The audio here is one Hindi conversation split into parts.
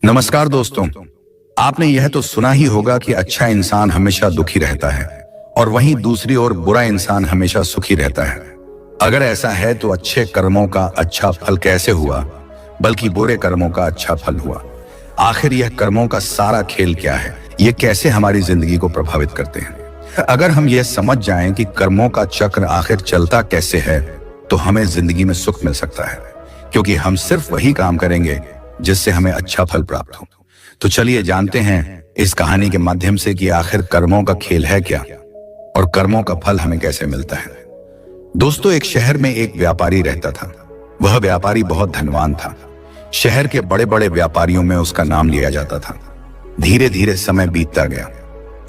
नमस्कार दोस्तों। आपने यह तो सुना ही होगा कि अच्छा इंसान हमेशा दुखी रहता है और वहीं दूसरी ओर बुरा इंसान हमेशा सुखी रहता है। अगर ऐसा है तो अच्छे कर्मों का अच्छा फल कैसे हुआ, बल्कि बुरे कर्मों का अच्छा फल हुआ। आखिर यह कर्मों का सारा खेल क्या है, ये कैसे हमारी जिंदगी को प्रभावित करते हैं। अगर हम यह समझ जाएं कि कर्मों का चक्र आखिर चलता कैसे है, तो हमें जिंदगी में सुख मिल सकता है, क्योंकि हम सिर्फ वही काम करेंगे जिससे हमें अच्छा फल प्राप्त हो। तो चलिए जानते हैं इस कहानी के माध्यम से कि आखिर कर्मों का खेल है क्या और कर्मों का फल हमें कैसे मिलता है। दोस्तों, एक शहर में एक व्यापारी रहता था। वह व्यापारी बहुत धनवान था। शहर के बड़े बड़े व्यापारियों में उसका नाम लिया जाता था। धीरे धीरे समय बीतता गया।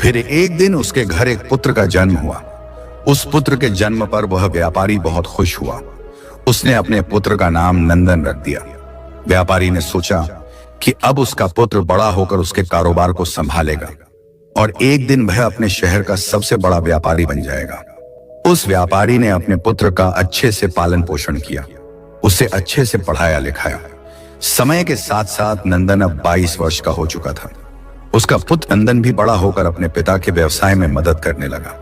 फिर एक दिन उसके घर एक पुत्र का जन्म हुआ। उस पुत्र के जन्म पर वह व्यापारी बहुत खुश हुआ। उसने अपने पुत्र का नाम नंदन रख दिया। व्यापारी ने सोचा कि अब उसका पुत्र बड़ा होकर उसके कारोबार को संभालेगा और एक दिन वह अपने शहर का सबसे बड़ा व्यापारी बन जाएगा। उस व्यापारी ने अपने पुत्र का अच्छे से पालन पोषण किया, उसे अच्छे से पढ़ाया लिखाया। समय के साथ साथ नंदन अब 22 वर्ष का हो चुका था। उसका पुत्र नंदन भी बड़ा होकर अपने पिता के व्यवसाय में मदद करने लगा।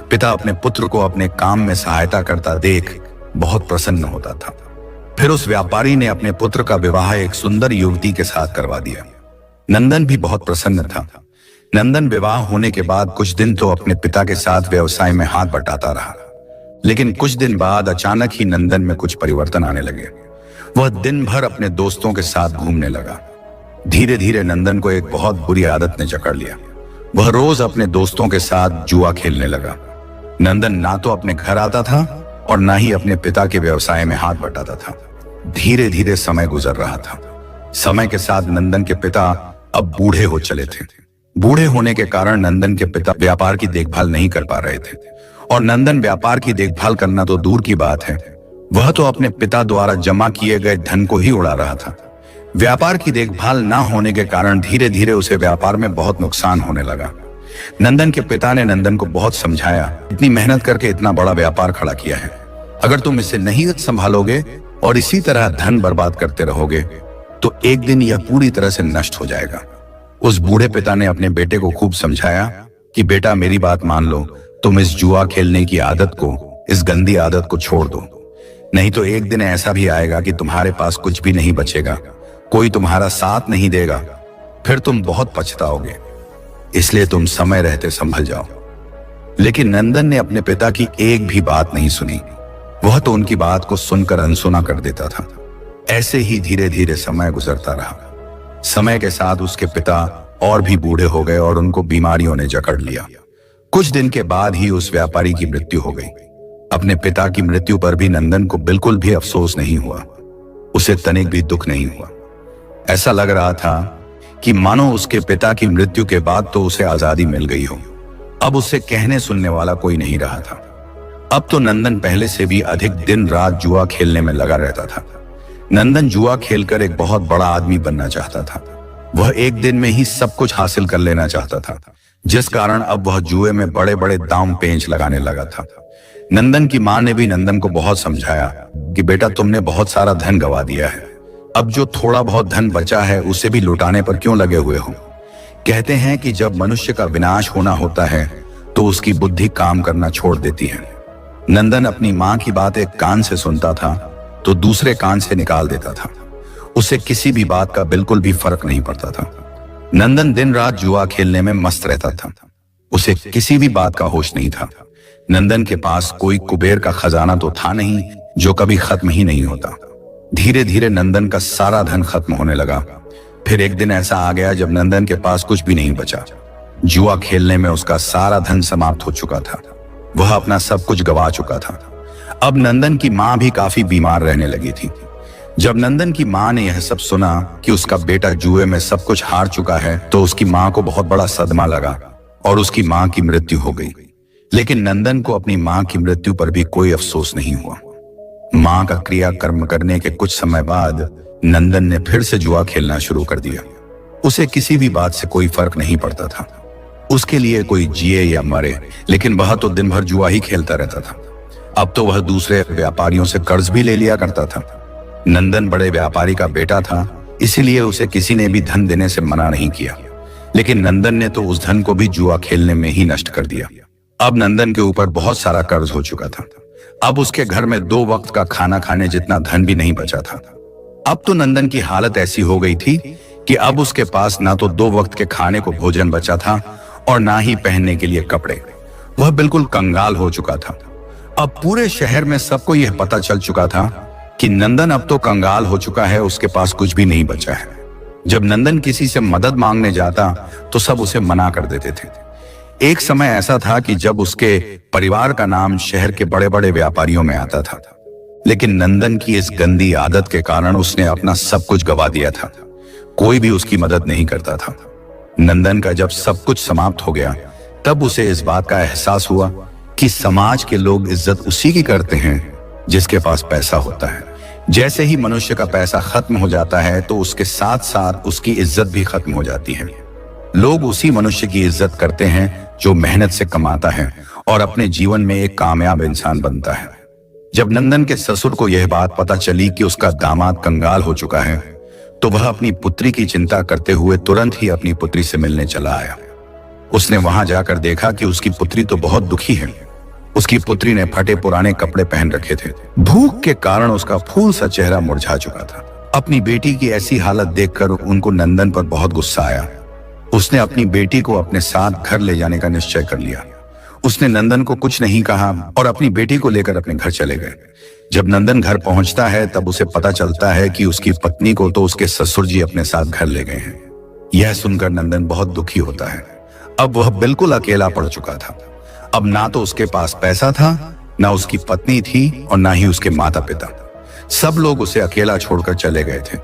पिता अपने पुत्र को अपने काम में सहायता करता देख बहुत प्रसन्न होता था। फिर उस व्यापारी ने अपने पुत्र का विवाह एक सुंदर युवती के साथ करवा दिया। नंदन भी बहुत प्रसन्न था। नंदन विवाह होने के बाद कुछ दिन तो अपने पिता के साथ व्यवसाय में हाथ बटाता रहा, लेकिन कुछ दिन बाद अचानक ही नंदन में कुछ परिवर्तन आने लगे। वह दिन भर अपने दोस्तों के साथ घूमने लगा। धीरे धीरे नंदन को एक बहुत बुरी आदत ने जकड़ लिया। वह रोज अपने दोस्तों के साथ जुआ खेलने लगा। नंदन ना तो अपने घर आता था और ना ही अपने पिता के व्यवसाय में हाथ बटाता था। धीरे धीरे समय गुजर रहा था। समय के साथ नंदन के पिता अब बूढ़े हो चले थे। बूढ़े होने के कारण नंदन के पिता व्यापार की देखभाल नहीं कर पा रहे थे और नंदन व्यापार की देखभाल करना तो दूर की बात है, वह तो अपने पिता द्वारा जमा किए गए धन को ही उड़ा रहा था। व्यापार की देखभाल ना होने के कारण धीरे धीरे उसे व्यापार में बहुत नुकसान होने लगा। नंदन के पिता ने नंदन को बहुत समझाया, इतनी मेहनत करके इतना बड़ा व्यापार खड़ा किया है, अगर तुम इसे नहीं संभालोगे और इसी तरह धन बर्बाद करते रहोगे तो एक दिन यह पूरी तरह से नष्ट हो जाएगा। उस बूढ़े पिता ने अपने बेटे को खूब समझाया कि बेटा, मेरी बात मान लो, तुम इस जुआ खेलने की आदत को, इस गंदी आदत को छोड़ दो, नहीं तो एक दिन ऐसा भी आएगा कि तुम्हारे पास कुछ भी नहीं बचेगा, कोई तुम्हारा साथ नहीं देगा, फिर तुम बहुत पछताओगे। इसलिए तुम समय रहते संभल जाओ। लेकिन नंदन ने अपने पिता की एक भी बात नहीं सुनी। वह तो उनकी बात को सुनकर अनसुना कर देता था। ऐसे ही धीरे धीरे समय गुजरता रहा। समय के साथ उसके पिता और भी बूढ़े हो गए और उनको बीमारियों ने जकड़ लिया। कुछ दिन के बाद ही उस व्यापारी की मृत्यु हो गई। अपने पिता की मृत्यु पर भी नंदन को बिल्कुल भी अफसोस नहीं हुआ, उसे तनिक भी दुख नहीं हुआ। ऐसा लग रहा था कि मानो उसके पिता की मृत्यु के बाद तो उसे आजादी मिल गई हो। अब उसे कहने सुनने वाला कोई नहीं रहा था। अब तो नंदन पहले से भी अधिक दिन रात जुआ खेलने में लगा रहता था। नंदन जुआ खेलकर एक बहुत बड़ा आदमी बनना चाहता था। वह एक दिन में ही सब कुछ हासिल कर लेना चाहता था, जिस कारण अब वह जुए में बड़े बड़े दांव पेंच लगाने लगा था। नंदन की मां ने भी नंदन को बहुत समझाया कि बेटा, तुमने बहुत सारा धन गवा दिया है, अब जो थोड़ा बहुत धन बचा है उसे भी लुटाने पर क्यों लगे हुए हो। कहते हैं कि जब मनुष्य का विनाश होना होता है तो उसकी बुद्धि काम करना छोड़ देती है। नंदन अपनी मां की बात एक कान से सुनता था तो दूसरे कान से निकाल देता था। उसे किसी भी बात का बिल्कुल भी फर्क नहीं पड़ता था। नंदन दिन रात जुआ खेलने में मस्त रहता था। उसे किसी भी बात का होश नहीं था। नंदन के पास कोई कुबेर का खजाना तो था नहीं जो कभी खत्म ही नहीं होता। धीरे धीरे नंदन का सारा धन खत्म होने लगा। फिर एक दिन ऐसा आ गया जब नंदन के पास कुछ भी नहीं बचा। जुआ खेलने में उसका सारा धन समाप्त हो चुका था। वह अपना सब कुछ गवा चुका था। अब नंदन की मां भी काफी बीमार रहने लगी थी। जब नंदन की मां ने यह सब सुना कि उसका बेटा जुए में सब कुछ हार चुका है तो उसकी मां को बहुत बड़ा सदमा लगा और उसकी मां की मृत्यु हो गई। लेकिन नंदन को अपनी मां की मृत्यु पर भी कोई अफसोस नहीं हुआ। मां का क्रिया कर्म करने के कुछ समय बाद नंदन ने फिर से जुआ खेलना शुरू कर दिया। उसे किसी भी बात से कोई फर्क नहीं पड़ता था। उसके लिए कोई जिए या मरे, लेकिन वह तो दिन भर जुआ ही खेलता रहता था। अब तो वह दूसरे व्यापारियों से कर्ज भी ले लिया करता था। नंदन बड़े व्यापारी का बेटा था, इसीलिए उसे किसी ने भी धन देने से मना नहीं किया। लेकिन नंदन ने तो उस धन को भी जुआ खेलने में ही नष्ट कर दिया। अब नंदन के ऊपर बहुत सारा कर्ज हो चुका था। अब उसके घर में 2 वक्त का खाना खाने जितना धन भी नहीं बचा था। अब तो नंदन की हालत ऐसी हो गई थी कि अब उसके पास ना तो 2 वक्त के खाने को भोजन बचा था और ना ही पहनने के लिए कपड़े। वह बिल्कुल कंगाल हो चुका था। अब पूरे शहर में सबको यह पता चल चुका था कि नंदन अब तो कंगाल हो चुका है, उसके पास कुछ भी नहीं बचा है। जब नंदन किसी से मदद मांगने जाता तो सब उसे मना कर देते थे। एक समय ऐसा था कि जब उसके परिवार का नाम शहर के बड़े बड़े व्यापारियों में आता था, लेकिन नंदन की इस गंदी आदत के कारण उसने अपना सब कुछ गवा दिया था। कोई भी उसकी मदद नहीं करता था। नंदन का जब सब कुछ समाप्त हो गया तब उसे इस बात का एहसास हुआ कि समाज के लोग इज्जत उसी की करते हैं जिसके पास पैसा होता है। जैसे ही मनुष्य का पैसा खत्म हो जाता है तो उसके साथ साथ उसकी इज्जत भी खत्म हो जाती है। लोग उसी मनुष्य की इज्जत करते हैं जो मेहनत से कमाता है और अपने जीवन में एक कामयाब इंसान बनता है। जब नंदन के ससुर को यह बात पता चली कि उसका दामाद कंगाल हो चुका है तो वह अपनी पुत्री की चिंता करते हुए तुरंत ही अपनी पुत्री से मिलने चला आया। उसने वहां जाकर देखा कि उसकी पुत्री तो बहुत दुखी है। उसकी पुत्री ने फटे पुराने कपड़े पहन रखे थे। भूख के कारण उसका फूल सा चेहरा मुरझा चुका था। अपनी बेटी की ऐसी हालत देखकर उनको नंदन पर बहुत गुस्सा आया। उसने अपनी बेटी को अपने साथ घर ले जाने का निश्चय कर लिया। उसने नंदन को कुछ नहीं कहा और अपनी बेटी को लेकर अपने घर चले गए। जब नंदन घर पहुंचता है तब उसे पता चलता है कि उसकी पत्नी को तो उसके ससुर जी अपने साथ घर ले गए हैं। यह सुनकर नंदन बहुत दुखी होता है। अब वह बिल्कुल अकेला पड़ चुका था। अब ना तो उसके पास पैसा था, ना उसकी पत्नी थी और ना ही उसके माता पिता। सब लोग उसे अकेला छोड़कर चले गए थे।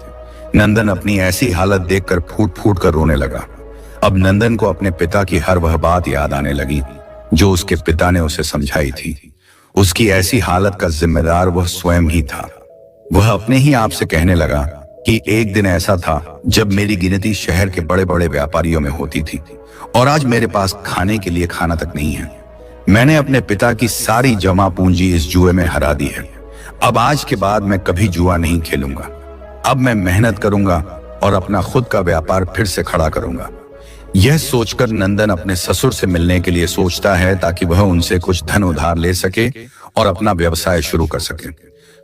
नंदन अपनी ऐसी हालत देखकर फूट फूट कर रोने लगा। अब नंदन को अपने पिता की हर वह बात याद आने लगी जो उसके पिता ने उसे समझाई थी। उसकी ऐसी हालत का जिम्मेदार वह स्वयं ही था। वह अपने ही आप से कहने लगा कि एक दिन ऐसा था जब मेरी गिनती शहर के बड़े बड़े व्यापारियों में होती थी और आज मेरे पास खाने के लिए खाना तक नहीं है। मैंने अपने पिता की सारी जमा पूंजी इस जुए में हरा दी है। अब आज के बाद मैं कभी जुआ नहीं खेलूंगा। अब मैं मेहनत करूंगा और अपना खुद का व्यापार फिर से खड़ा करूंगा। यह सोचकर नंदन अपने ससुर से मिलने के लिए सोचता है ताकि वह उनसे कुछ धन उधार ले सके और अपना व्यवसाय शुरू कर सके।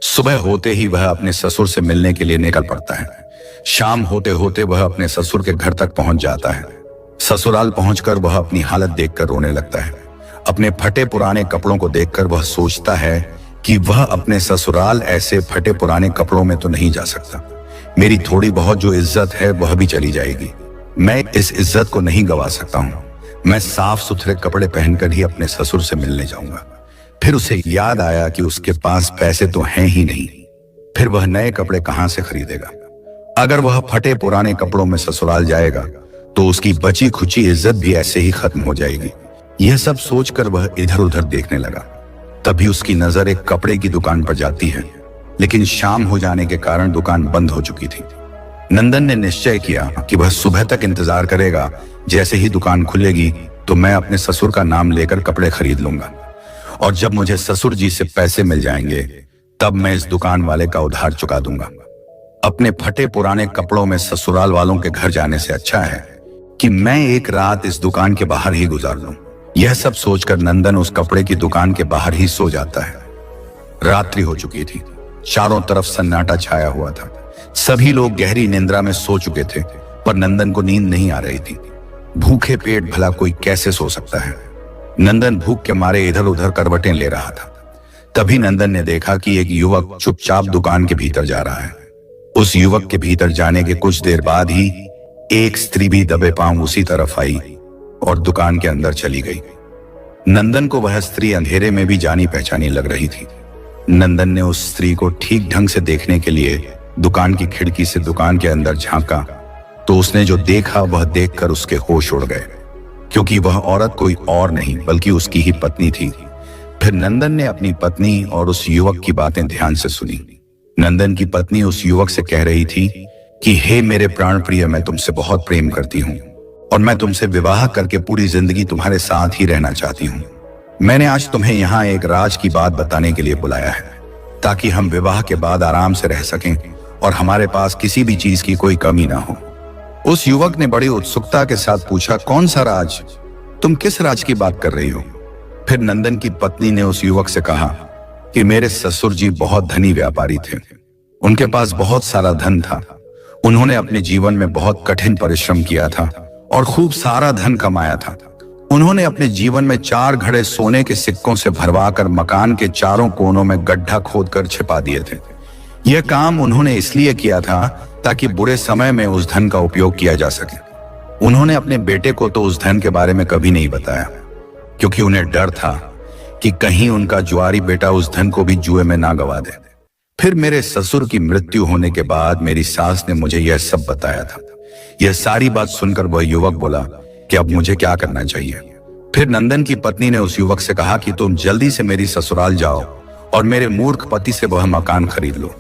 सुबह होते ही वह अपने ससुर से मिलने के लिए निकल पड़ता है। शाम होते होते वह अपने ससुर के घर तक पहुंच जाता है। ससुराल पहुंचकर वह अपनी हालत देखकर रोने लगता है। अपने फटे पुराने कपड़ों को देखकर वह सोचता है कि वह अपने ससुराल ऐसे फटे पुराने कपड़ों में तो नहीं जा सकता। मेरी थोड़ी बहुत जो इज्जत है वह भी चली जाएगी। मैं इस इज्जत को नहीं गवा सकता हूँ। मैं साफ सुथरे कपड़े पहनकर ही अपने ससुर से मिलने जाऊंगा। फिर उसे याद आया कि उसके पास पैसे तो हैं ही नहीं। फिर वह नए कपड़े कहां से खरीदेगा? अगर वह फटे पुराने कपड़ों में ससुराल जाएगा तो उसकी बची खुची इज्जत भी ऐसे ही खत्म हो जाएगी। यह सब सोचकर वह इधर उधर देखने लगा। तभी उसकी नजर एक कपड़े की दुकान पर जाती है, लेकिन शाम हो जाने के कारण दुकान बंद हो चुकी थी। नंदन ने निश्चय किया कि वह सुबह तक इंतजार करेगा। जैसे ही दुकान खुलेगी तो मैं अपने ससुर का नाम लेकर कपड़े खरीद लूंगा और जब मुझे ससुर जी से पैसे मिल जाएंगे तब मैं इस दुकान वाले का उधार चुका दूंगा। अपने फटे पुराने कपड़ों में ससुराल वालों के घर जाने से अच्छा है कि मैं एक रात इस दुकान के बाहर ही गुजार लूं। यह सब सोचकर नंदन उस कपड़े की दुकान के बाहर ही सो जाता है। रात्रि हो चुकी थी। चारों तरफ सन्नाटा छाया हुआ था। सभी लोग गहरी निंद्रा में सो चुके थे, पर नंदन को नींद नहीं आ रही थी। भूखे पेट भला कोई कैसे सो सकता है? नंदन भूख के मारे इधर उधर करवटें ले रहा था। तभी नंदन ने देखा कि एक युवक चुपचाप दुकान के भीतर जा रहा है। उस युवक के भीतर जाने के कुछ देर बाद ही एक स्त्री भी दबे पांव उसी तरफ आई और दुकान के अंदर चली गई। नंदन को वह स्त्री अंधेरे में भी जानी पहचानी लग रही थी। नंदन ने उस स्त्री को ठीक ढंग से देखने के लिए दुकान की खिड़की से दुकान के अंदर झांका तो उसने जो देखा वह देखकर उसके होश उड़ गए, क्योंकि वह औरत कोई और नहीं बल्कि उसकी ही पत्नी थी। फिर नंदन ने अपनी पत्नी और उस युवक की बातें ध्यान से सुनी। नंदन की पत्नी उस युवक से कह रही थी कि हे मेरे प्राण प्रिय, मैं तुमसे बहुत प्रेम करती हूँ और मैं तुमसे विवाह करके पूरी जिंदगी तुम्हारे साथ ही रहना चाहती हूँ। मैंने आज तुम्हें यहाँ एक राज की बात बताने के लिए बुलाया है ताकि हम विवाह के बाद आराम से रह सकें और हमारे पास किसी भी चीज की कोई कमी ना हो। उस युवक ने बड़ी उत्सुकता के साथ पूछा, कौन सा राज? तुम किस राज की बात कर रही हो? फिर नंदन की पत्नी ने उस युवक से कहा कि मेरे ससुर जी बहुत धनी व्यापारी थे। उनके पास बहुत सारा धन था। उन्होंने अपने जीवन में बहुत कठिन परिश्रम किया था और खूब सारा धन कमाया था। उन्होंने अपने जीवन में 4 घड़े सोने के सिक्कों से भरवाकर मकान के चारों कोनों में गड्ढा खोदकर छिपा दिए थे। यह काम उन्होंने इसलिए किया था ताकि बुरे समय में उस धन का उपयोग किया जा सके। उन्होंने अपने बेटे को तो उस धन के बारे में कभी नहीं बताया, क्योंकि उन्हें डर था कि कहीं उनका जुआरी बेटा उस धन को भी जुए में ना गवा दे। फिर मेरे ससुर की मृत्यु होने के बाद मेरी सास ने मुझे यह सब बताया था। यह सारी बात सुनकर वह युवक बोला कि अब मुझे क्या करना चाहिए। फिर नंदन की पत्नी ने उस युवक से कहा कि तुम जल्दी से मेरी ससुराल जाओ और मेरे मूर्ख पति से वह मकान खरीद लो।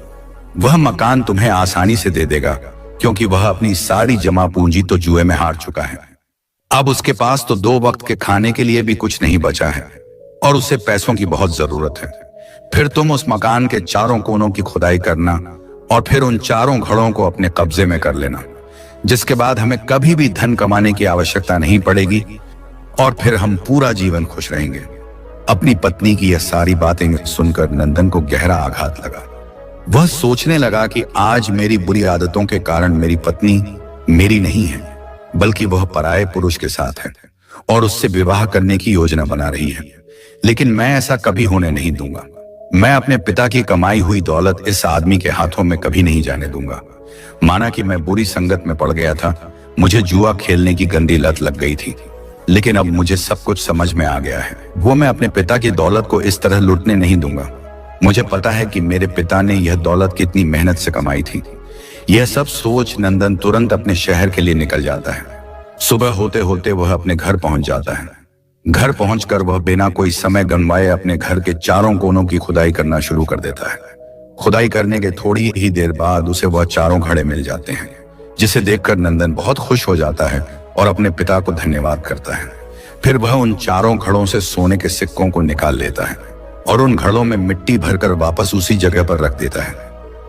वह मकान तुम्हें आसानी से दे देगा, क्योंकि वह अपनी सारी जमा पूंजी तो जुए में हार चुका है। अब उसके पास तो 2 वक्त के खाने के लिए भी कुछ नहीं बचा है और उसे पैसों की बहुत जरूरत है। फिर तुम उस मकान के चारों कोनों की खुदाई करना और फिर उन चारों घड़ों को अपने कब्जे में कर लेना, जिसके बाद हमें कभी भी धन कमाने की आवश्यकता नहीं पड़ेगी और फिर हम पूरा जीवन खुश रहेंगे। अपनी पत्नी की यह सारी बातें सुनकर नंदन को गहरा आघात लगा। वह सोचने लगा कि आज मेरी बुरी आदतों के कारण मेरी पत्नी मेरी नहीं है, बल्कि वह पराये पुरुष के साथ है और उससे विवाह करने की योजना बना रही है। लेकिन मैं ऐसा कभी होने नहीं दूंगा। मैं अपने पिता की कमाई हुई दौलत इस आदमी के हाथों में कभी नहीं जाने दूंगा। माना कि मैं बुरी संगत में पड़ गया था, मुझे जुआ खेलने की गंदी लत लग गई थी, लेकिन अब मुझे सब कुछ समझ में आ गया है। वो मैं अपने पिता की दौलत को इस तरह लूटने नहीं दूंगा। मुझे पता है कि मेरे पिता ने यह दौलत कितनी मेहनत से कमाई थी। यह सब सोच नंदन तुरंत अपने शहर के लिए निकल जाता है। सुबह होते होते वह अपने घर पहुंच जाता है। घर पहुंचकर वह बिना कोई समय गंवाए अपने घर के चारों कोनों की खुदाई करना शुरू कर देता है। खुदाई करने के थोड़ी ही देर बाद उसे वह चारों घड़े मिल जाते हैं, जिसे देखकर नंदन बहुत खुश हो जाता है और अपने पिता को धन्यवाद करता है। फिर वह उन चारों घड़ों से सोने के सिक्कों को निकाल लेता है और उन घड़ों में मिट्टी भरकर वापस उसी जगह पर रख देता है।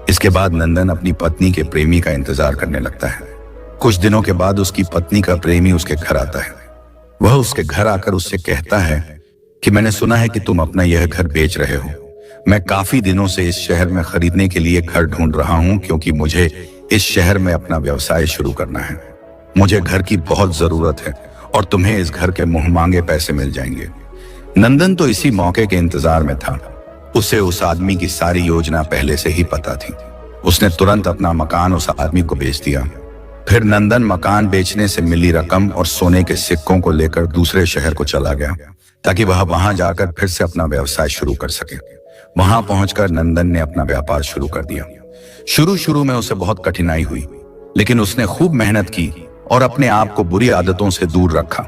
इसके बाद नंदन अपनी पत्नी के प्रेमी का इंतजार करने लगता है। कुछ दिनों के बाद उसकी पत्नी का प्रेमी उसके घर आता है। वह उसके घर आकर उससे कहता है कि मैंने सुना है कि तुम अपना यह घर बेच रहे हो। मैं काफी दिनों से इस शहर में खरीदने के लिए घर ढूंढ रहा हूं, क्योंकि मुझे इस शहर में अपना व्यवसाय शुरू करना है। मुझे घर की बहुत जरूरत है और तुम्हें इस घर के मुंह मांगे पैसे मिल जाएंगे। नंदन तो इसी मौके के इंतजार में था। उसे उस आदमी की सारी योजना पहले से ही पता थी। उसने तुरंत अपना मकान उस आदमी को बेच दिया। फिर नंदन मकान बेचने से मिली रकम और सोने के सिक्कों को लेकर दूसरे शहर को चला गया, ताकि वह वहां जाकर फिर से अपना व्यवसाय शुरू कर सके। वहां पहुंचकर नंदन ने अपना व्यापार शुरू कर दिया। शुरू में उसे बहुत कठिनाई हुई, लेकिन उसने खूब मेहनत की और अपने आप को बुरी आदतों से दूर रखा।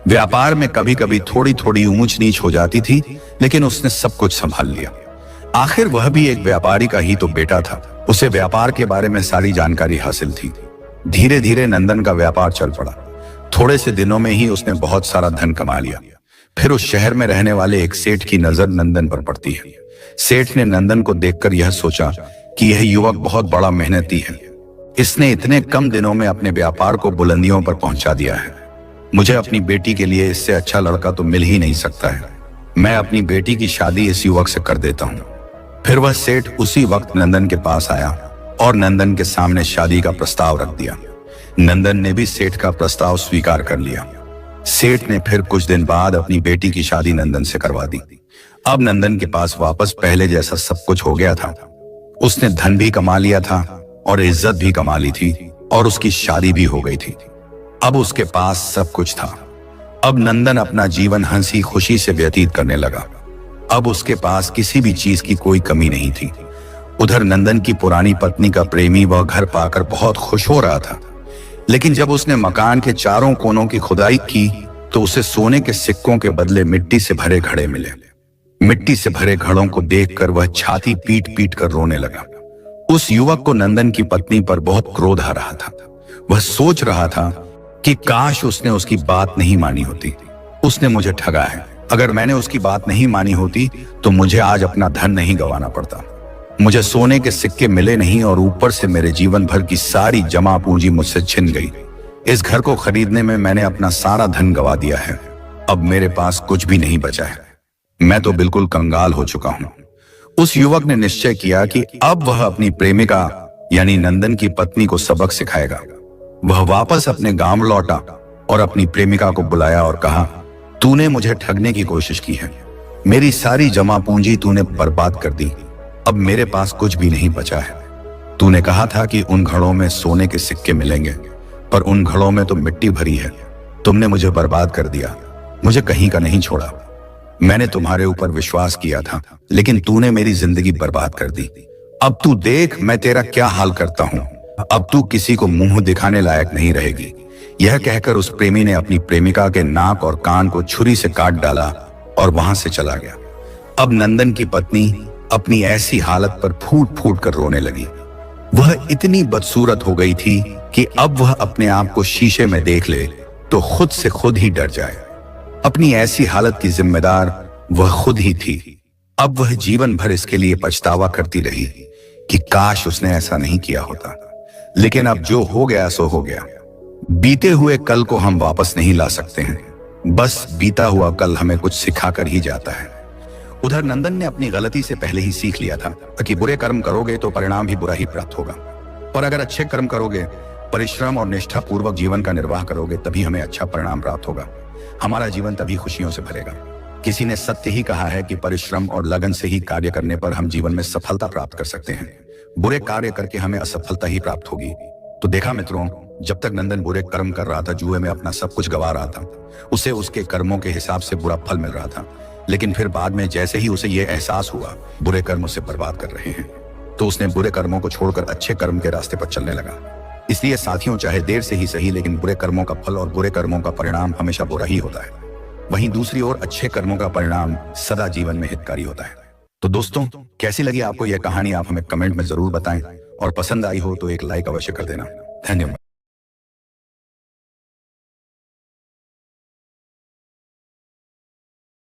व्यापार में कभी कभी थोड़ी थोड़ी ऊंच नीच हो जाती थी, लेकिन उसने सब कुछ संभाल लिया। आखिर वह भी एक व्यापारी का ही तो बेटा था। उसे व्यापार के बारे में सारी जानकारी हासिल थी। धीरे धीरे नंदन का व्यापार चल पड़ा। थोड़े से दिनों में ही उसने बहुत सारा धन कमा लिया। फिर उस शहर में रहने वाले एक सेठ की नजर नंदन पर पड़ती है। सेठ ने नंदन को देखकर यह सोचा कि यह युवक बहुत बड़ा मेहनती है। इसने इतने कम दिनों में अपने व्यापार को बुलंदियों पर पहुंचा दिया है। मुझे अपनी बेटी के लिए इससे अच्छा लड़का तो मिल ही नहीं सकता है। मैं अपनी बेटी की शादी इस युवक से कर देता हूँ। फिर वह सेठ उसी वक्त नंदन के पास आया और नंदन के सामने शादी का प्रस्ताव रख दिया। नंदन ने भी सेठ का प्रस्ताव स्वीकार कर लिया। सेठ ने फिर कुछ दिन बाद अपनी बेटी की शादी नंदन से करवा दी। अब नंदन के पास वापस पहले जैसा सब कुछ हो गया था। उसने धन भी कमा लिया था और इज्जत भी कमा ली थी और उसकी शादी भी हो गई थी। अब उसके पास सब कुछ था। अब नंदन अपना जीवन हंसी खुशी से व्यतीत करने लगा। अब उसके पास किसी भी चीज की कोई कमी नहीं थी। उधर नंदन की पुरानी पत्नी का प्रेमी वह घर पाकर बहुत खुश हो रहा था, लेकिन जब उसने मकान के चारों कोनों की खुदाई की तो उसे सोने के सिक्कों के बदले मिट्टी से भरे घड़े मिले। मिट्टी से भरे घड़ों को देखकर वह छाती पीट पीट कर रोने लगा। उस युवक को नंदन की पत्नी पर बहुत क्रोध आ रहा था। वह सोच रहा था कि काश उसने उसकी बात नहीं मानी होती। उसने मुझे ठगा है। अगर मैंने उसकी बात नहीं मानी होती तो मुझे आज अपना धन नहीं गंवाना पड़ता। मुझे सोने के सिक्के मिले नहीं और ऊपर से मेरे जीवन भर की सारी जमा पूंजी मुझसे छिन गई। इस घर को खरीदने में मैंने अपना सारा धन गवा दिया है। अब मेरे पास कुछ भी नहीं बचा है। मैं तो बिल्कुल कंगाल हो चुका हूं। उस युवक ने निश्चय किया कि अब वह अपनी प्रेमिका यानी नंदन की पत्नी को सबक सिखाएगा। वह वापस अपने गांव लौटा और अपनी प्रेमिका को बुलाया और कहा, तूने मुझे ठगने की कोशिश की है। मेरी सारी जमा पूंजी तूने बर्बाद कर दी। अब मेरे पास कुछ भी नहीं बचा है। तूने कहा था कि उन घड़ों में सोने के सिक्के मिलेंगे, पर उन घड़ों में तो मिट्टी भरी है। तुमने मुझे बर्बाद कर दिया, मुझे कहीं का नहीं छोड़ा। मैंने तुम्हारे ऊपर विश्वास किया था, लेकिन तूने मेरी जिंदगी बर्बाद कर दी। अब तू देख मैं तेरा क्या हाल करता हूं। अब तू किसी को मुंह दिखाने लायक नहीं रहेगी। यह कहकर उस प्रेमी ने अपनी प्रेमिका के नाक और कान को छुरी से काट डाला और वहां से चला गया। अब नंदन की पत्नी अपनी ऐसी हालत पर फूट फूट कर रोने लगी। वह इतनी बदसूरत हो गई थी कि अब वह अपने आप को शीशे में देख ले तो खुद से खुद ही डर जाए। अपनी ऐसी हालत की जिम्मेदार वह खुद ही थी। अब वह जीवन भर इसके लिए पछतावा करती रही कि काश उसने ऐसा नहीं किया होता। लेकिन अब जो हो गया सो हो गया। बीते हुए कल को हम वापस नहीं ला सकते हैं, बस बीता हुआ कल हमें कुछ सिखाकर ही जाता है। उधर नंदन ने अपनी गलती से पहले ही सीख लिया था कि बुरे कर्म करोगे तो परिणाम भी बुरा ही प्राप्त होगा, और अगर अच्छे कर्म करोगे, परिश्रम और निष्ठा पूर्वक जीवन का निर्वाह करोगे, तभी हमें अच्छा परिणाम प्राप्त होगा। हमारा जीवन तभी खुशियों से भरेगा। किसी ने सत्य ही कहा है कि परिश्रम और लगन से ही कार्य करने पर हम जीवन में सफलता प्राप्त कर सकते हैं। बुरे कार्य करके हमें असफलता ही प्राप्त होगी। तो देखा मित्रों, जब तक नंदन बुरे कर्म कर रहा था, जुए में अपना सब कुछ गवा रहा था, उसे उसके कर्मों के हिसाब से बुरा फल मिल रहा था। लेकिन फिर बाद में जैसे ही उसे यह एहसास हुआ बुरे कर्म उसे बर्बाद कर रहे हैं, तो उसने बुरे कर्मों को छोड़कर अच्छे कर्म के रास्ते पर चलने लगा। इसलिए साथियों, चाहे देर से ही सही, लेकिन बुरे कर्मों का फल और बुरे कर्मों का परिणाम हमेशा बुरा ही होता है। वहीं दूसरी ओर अच्छे कर्मों का परिणाम सदा जीवन में हितकारी होता है। तो दोस्तों, कैसी लगी आपको यह कहानी, आप हमें कमेंट में जरूर बताएं, और पसंद आई हो तो एक लाइक अवश्य कर देना। धन्यवाद।